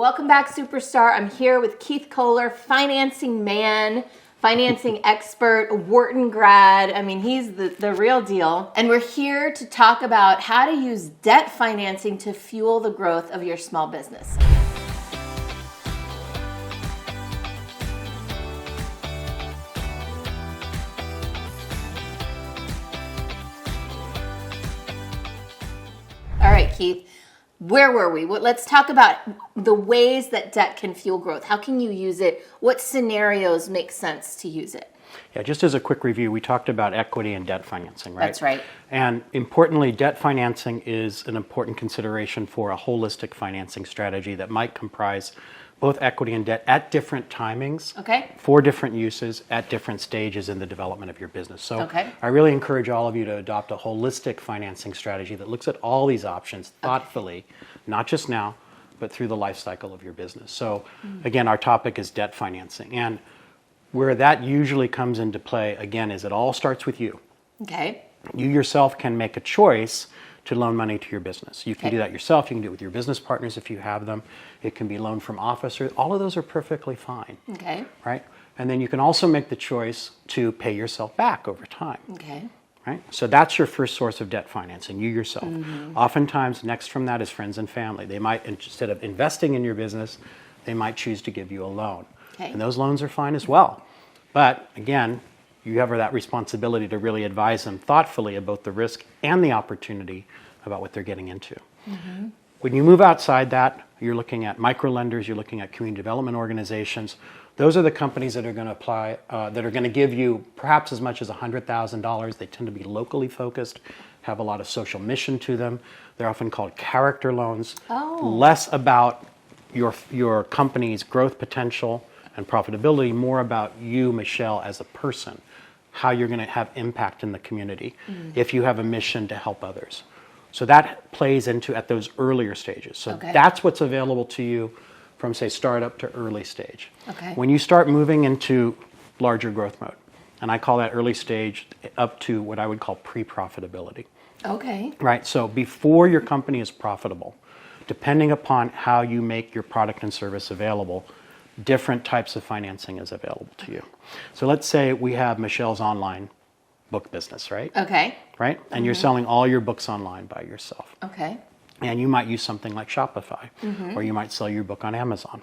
Welcome back, Superstar. I'm here with Keith Kohler, financing man, financing expert, Wharton grad. I mean, he's the real deal. And we're here to talk about how to use debt financing to fuel the growth of your small business. All right, Keith. Where were we? Let's talk about the ways that debt can fuel growth. How can you use it? What scenarios make sense to use it? Yeah, just as a quick review, we talked about equity and debt financing, right? That's right. And importantly, debt financing is an important consideration for a holistic financing strategy that might comprise both equity and debt at different timings, for different uses, at different stages in the development of your business. So I really encourage all of you to adopt a holistic financing strategy that looks at all these options thoughtfully, not just now, but through the life cycle of your business. So again, our topic is debt financing. And where that usually comes into play, again, is it all starts with you. You yourself can make a choice to loan money to your business. You can do that yourself. You can do it with your business partners if you have them. It can be loaned from officers. All of those are perfectly fine. Right? And then you can also make the choice to pay yourself back over time. Right? So that's your first source of debt financing, you yourself. Oftentimes, next from that is friends and family. They might, instead of investing in your business, they might choose to give you a loan. And those loans are fine as well. But again, you have that responsibility to really advise them thoughtfully about the risk and the opportunity about what they're getting into. When you move outside that, you're looking at microlenders, you're looking at community development organizations. Those are the companies that are going to apply, that are going to give you perhaps as much as $100,000. They tend to be locally focused, have a lot of social mission to them. They're often called character loans, less about your company's growth potential and profitability, more about you, Michelle, as a person, how you're going to have impact in the community if you have a mission to help others. So that plays into at those earlier stages. So that's what's available to you from, say, startup to early stage. When you start moving into larger growth mode, and I call that early stage up to what I would call pre-profitability. Right, so before your company is profitable, depending upon how you make your product and service available, different types of financing is available to you. So let's say we have Michelle's online book business, right? Right? And you're selling all your books online by yourself. And you might use something like Shopify, or you might sell your book on Amazon.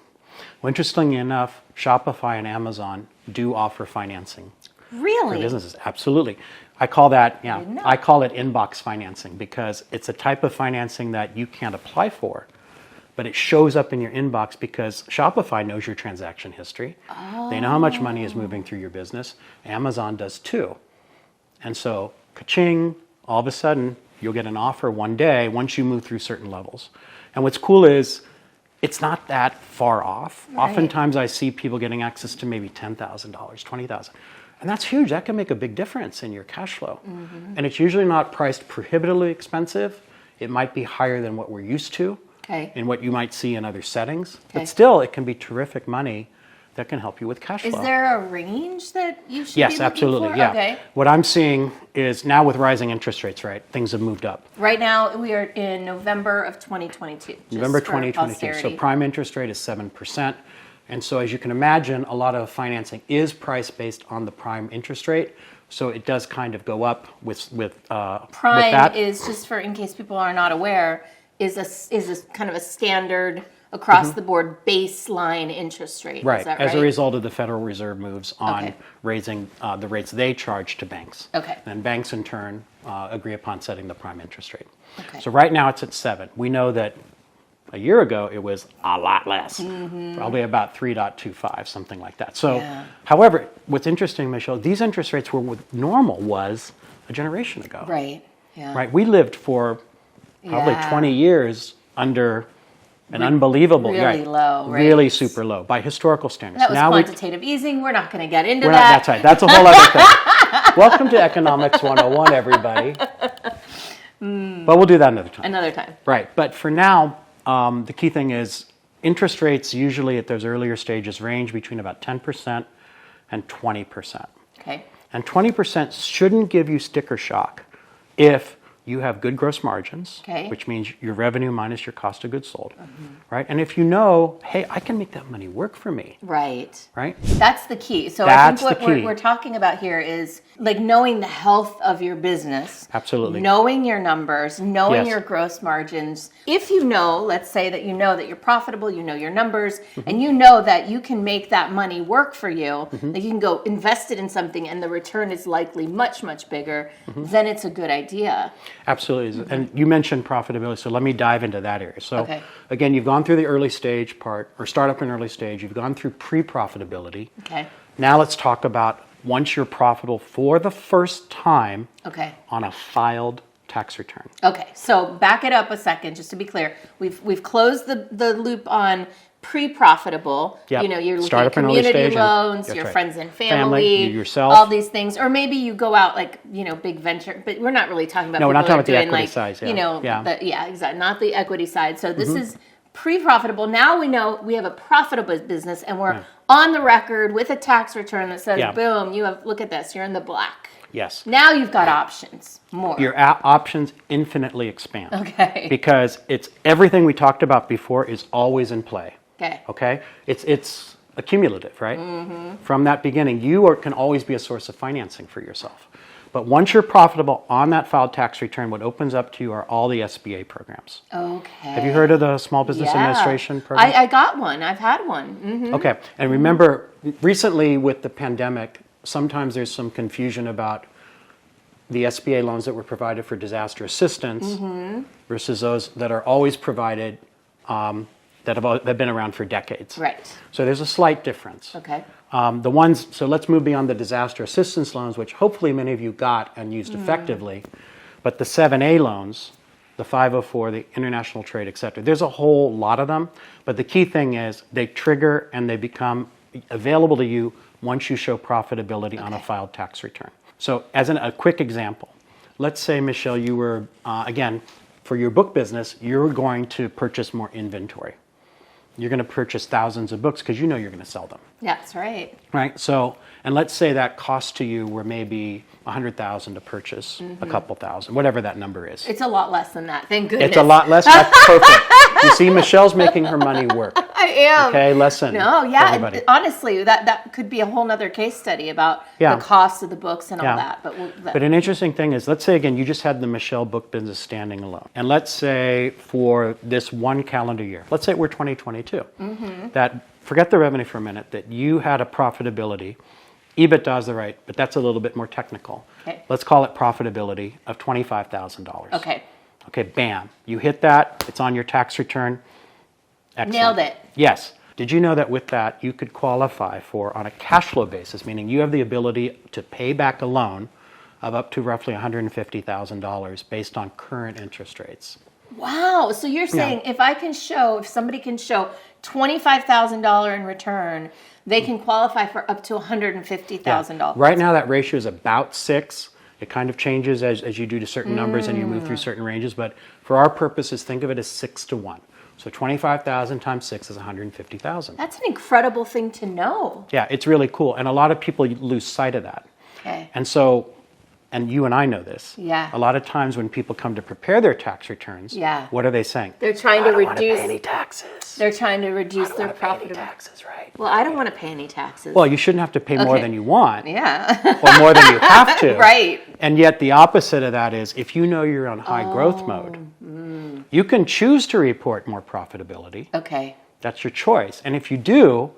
Well, interestingly enough, Shopify and Amazon do offer financing. For businesses, absolutely. I call that, I call it inbox financing because it's a type of financing that you can't apply for, but it shows up in your inbox because Shopify knows your transaction history. They know how much money is moving through your business. Amazon does too. And so, ka-ching, all of a sudden, you'll get an offer one day once you move through certain levels. And what's cool is, it's not that far off. Oftentimes I see people getting access to maybe $10,000, $20,000. And that's huge. That can make a big difference in your cash flow. And it's usually not priced prohibitively expensive. It might be higher than what we're used to. In what you might see in other settings. But still, it can be terrific money that can help you with cash flow. Is there a range that you should be looking absolutely, for? What I'm seeing is now with rising interest rates, right, things have moved up. Right now, we are in November of 2022. November 2022. So prime interest rate is 7%. And so as you can imagine, a lot of financing is priced based on the prime interest rate. So it does kind of go up with that. Prime is, just for in case people are not aware, is a kind of a standard across the board baseline interest rate. Right. Is that As a result of the Federal Reserve moves on raising the rates they charge to banks. And banks in turn agree upon setting the prime interest rate. So right now it's at 7. We know that a year ago it was a lot less, probably about 3.25, something like that. So, however, what's interesting, Michelle, these interest rates were what normal was a generation ago. Right. We lived for probably 20 years under an unbelievable, low, really super low by historical standards. That was quantitative easing. We're not going to get into that. That's right. That's a whole other thing. Welcome to Economics 101, everybody. But we'll do that another time. Another time. Right. But for now, the key thing is interest rates usually at those earlier stages range between about 10% and 20%. And 20% shouldn't give you sticker shock if you have good gross margins, Okay. which means your revenue minus your cost of goods sold, right? And if you know, hey, I can make that money work for me, Right. right? That's the key. So That's I think the what key. we're talking about here is like knowing the health of your business. Absolutely. Knowing your numbers, knowing Yes. your gross margins. If you know, let's say that you know that you're profitable, you know your numbers, and you know that you can make that money work for you, that you can go invest it in something and the return is likely much, much bigger, then it's a good idea. Absolutely. And you mentioned profitability, so let me dive into that area. So Okay. again, you've gone through the early stage part, or startup and early stage, you've gone through pre-profitability. Okay. Now let's talk about once you're profitable for the first time Okay. on a filed tax return. Okay, so back it up a second, just to be clear. We've closed the loop on pre-profitable. Yep. You know, you're looking Startup at and early community stage and- loans, that's your right. friends and Family, family, you yourself. all these things, or maybe you go out like big venture. But we're not really talking about. No, we're not people talking that about the are equity doing, side, yeah. Yeah, exactly, not the equity side. So this is pre-profitable. Now we know we have a profitable business, and we're on the record with a tax return that says, Yeah. boom, you have, look at this, you're in the black. Yes. Now you've got options, more. Your options infinitely expand. Okay. Because it's everything we talked about before is always in play. Okay. Okay? It's accumulative, right? From that beginning, can always be a source of financing for yourself. But once you're profitable on that filed tax return, what opens up to you are all the SBA programs. Okay. Have you heard of the Small Business Yeah. Administration program? I got one. I've had one. Okay. And remember, recently with the pandemic, sometimes there's some confusion about the SBA loans that were provided for disaster assistance versus those that are always provided that have been around for decades. Right. So there's a slight difference. Okay. So let's move beyond the disaster assistance loans, which hopefully many of you got and used effectively. But the 7A loans, the 504, the international trade, et cetera, there's a whole lot of them. But the key thing is they trigger and they become available to you once you show profitability on a filed tax return. So as a quick example, let's say, Michelle, you were, again, for your book business, you're going to purchase more inventory. You're going to purchase thousands of books because you know you're going to sell them. Yeah, that's right. Right. So, and let's say that cost to you were maybe $100,000 to purchase a couple thousand, whatever that number is. It's a lot less than that. Thank goodness. It's a lot less. That's perfect. You see, Michelle's making her money work. I am. Okay, lesson. No, for yeah. everybody. Honestly, that could be a whole nother case study about the cost of the books and all that. But an interesting thing is, let's say again, you just had the Michelle book business standing alone, and let's say for this one calendar year, let's say we're 2022, that forget the revenue for a minute, that you had a profitability. EBITDA is the right, but that's a little bit more technical. Okay. Let's call it profitability of $25,000. Okay. Okay, bam. You hit that. It's on your tax return. Excellent. Nailed it. Yes. Did you know that with that, you could qualify for, on a cash flow basis, meaning you have the ability to pay back a loan of up to roughly $150,000 based on current interest rates? Wow. So you're saying if somebody can show $25,000 in return, they can qualify for up to $150,000. Right now, that ratio is about 6. It kind of changes as you do to certain numbers and you move through certain ranges. But for our purposes, think of it as 6 to 1. So 25,000 times 6 is 150,000. That's an incredible thing to know. Yeah, it's really cool. And a lot of people lose sight of that. Okay. And so, and you and I know this. Yeah. A lot of times when people come to prepare their tax returns, what are they saying? They're trying to I don't want to reduce pay any taxes. They're trying to reduce their profit. Taxes, right? Well, I don't want to pay any taxes. Well, you shouldn't have to pay more than you want. Yeah. Or more than you have to. Right. And yet the opposite of that is if you know you're on high growth mode, you can choose to report more profitability. Okay. That's your choice. And if you do,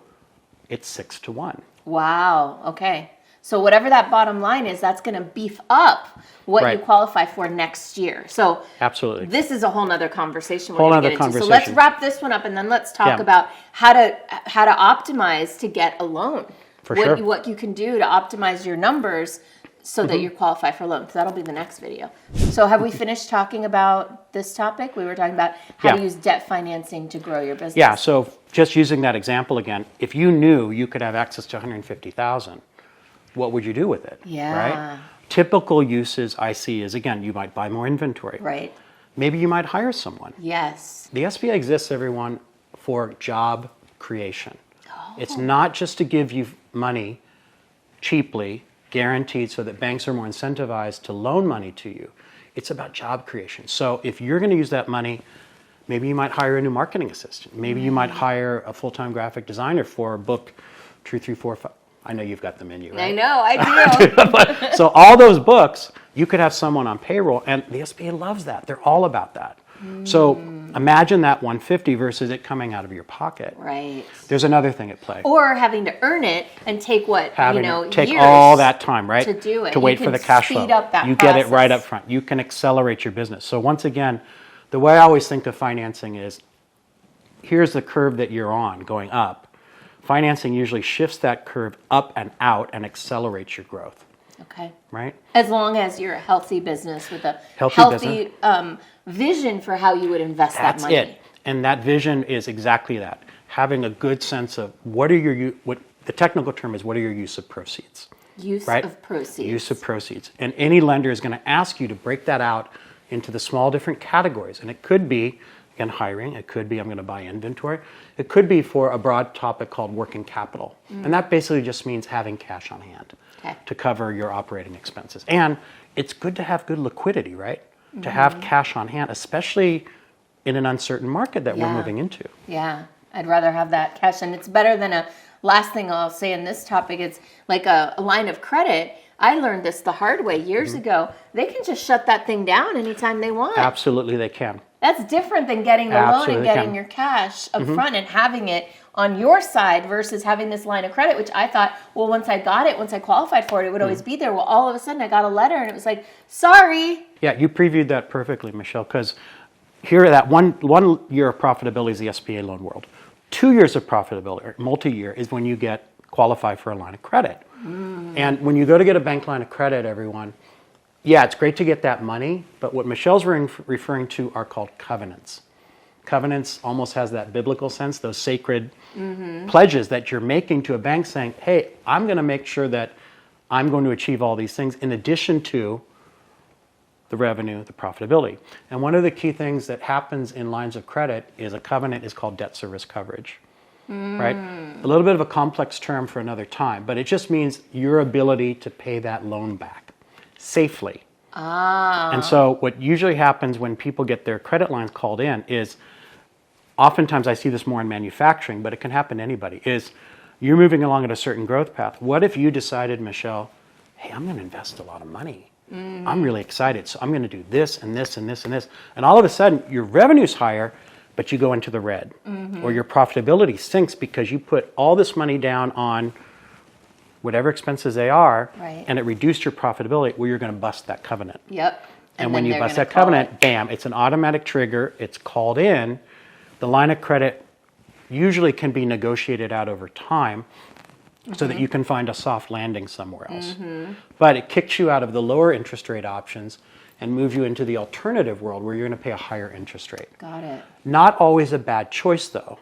it's 6 to 1. Wow. Okay. So whatever that bottom line is, that's going to beef up what you qualify for next year. So absolutely, this is a whole nother conversation. Whole other conversation. So let's wrap this one up, and then let's talk about how to optimize to get a loan. For sure. What you can do to optimize your numbers so that you qualify for a loan. That'll be the next video. So have we finished talking about this topic? We were talking about how to use debt financing to grow your business. Yeah. So just using that example again, if you knew you could have access to $150,000. What would you do with it? Yeah. Right? Typical uses I see is, again, you might buy more inventory. Right. Maybe you might hire someone. Yes. The SBA exists, everyone, for job creation. It's not just to give you money cheaply, guaranteed, so that banks are more incentivized to loan money to you. It's about job creation. So if you're going to use that money, maybe you might hire a new marketing assistant. Maybe you might hire a full-time graphic designer for book 2, 3, 4, 5. I know you've got them in you, right? I know, I do. So all those books, you could have someone on payroll, and the SBA loves that. They're all about that. So imagine that 150 versus it coming out of your pocket. Right. There's another thing at play. Or having to earn it and take Take years all that time, right? to do it. To wait for the cash flow. Speed up that you process. get it right up front. You can accelerate your business. So once again, the way I always think of financing is, here's the curve that you're on going up. Financing usually shifts that curve up and out and accelerates your growth. Okay. Right? As long as you're a healthy business with a Healthy vision for how you would invest that money. That's it. And that vision is exactly that. Having a good sense of what the technical term is, what are your use of proceeds? Use right? of proceeds. Use of proceeds. And any lender is going to ask you to break that out into the small different categories. And it could be, again, hiring. It could be, I'm going to buy inventory. It could be for a broad topic called working capital. And that basically just means having cash on hand to cover your operating expenses. And it's good to have good liquidity, right? To have cash on hand, especially in an uncertain market that we're moving into. Yeah, I'd rather have that cash. And it's better than last thing I'll say in this topic, it's like a line of credit. I learned this the hard way years ago. They can just shut that thing down anytime they want. Absolutely, they can. That's different than getting the loan and getting your cash up front and having it on your side versus having this line of credit, which I thought, well, once I got it, once I qualified for it, it would always be there. Well, all of a sudden I got a letter and it was like, sorry. Yeah, you previewed that perfectly, Michelle, because here that one year of profitability is the SBA loan world. 2 years of profitability, or multi-year, is when you get qualified for a line of credit. And when you go to get a bank line of credit, everyone, yeah, it's great to get that money, but what Michelle's referring to are called covenants. Covenants almost has that biblical sense, those sacred pledges that you're making to a bank saying, hey, I'm going to make sure that I'm going to achieve all these things in addition to the revenue, the profitability. And one of the key things that happens in lines of credit is a covenant is called debt service coverage. Right? A little bit of a complex term for another time, but it just means your ability to pay that loan back safely. And so what usually happens when people get their credit lines called in is, oftentimes I see this more in manufacturing, but it can happen to anybody, is you're moving along at a certain growth path. What if you decided, Michelle, hey, I'm going to invest a lot of money. I'm really excited, so I'm going to do this and this and this and this. And all of a sudden, your revenue's higher, but you go into the red. Or your profitability sinks because you put all this money down on whatever expenses they are, and it reduced your profitability, well, you're going to bust that covenant. Yep. And when you bust that covenant, bam, it's an automatic trigger. It's called in. The line of credit usually can be negotiated out over time so that you can find a soft landing somewhere else. But it kicks you out of the lower interest rate options and moves you into the alternative world where you're going to pay a higher interest rate. Got it. Not always a bad choice, though,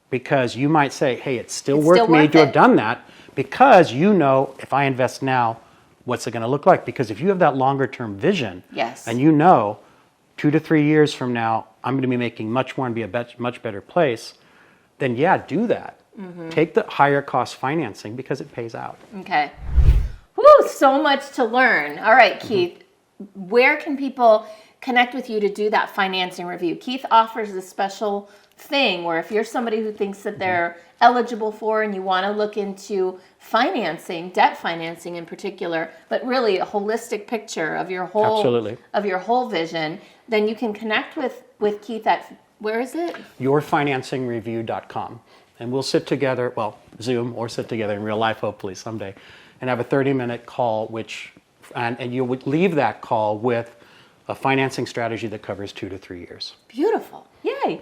because you might say, hey, it's still worth me to have done that, because you know if I invest now, what's it going to look like? Because if you have that longer term vision, and you know 2 to 3 years from now, I'm going to be making much more and be a much better place, then yeah, do that. Take the higher cost financing because it pays out. Okay. Whew, so much to learn. All right, Keith, where can people connect with you to do that financing review? Keith offers this special thing where if you're somebody who thinks that they're eligible for and you want to look into financing, debt financing in particular, but really a holistic picture of your whole vision, then you can connect with Keith at, where is it? yourfinancingreview.com. And we'll sit together, well, Zoom, or sit together in real life, hopefully someday, and have a 30-minute call, and you would leave that call with a financing strategy that covers 2 to 3 years. Beautiful. Yay.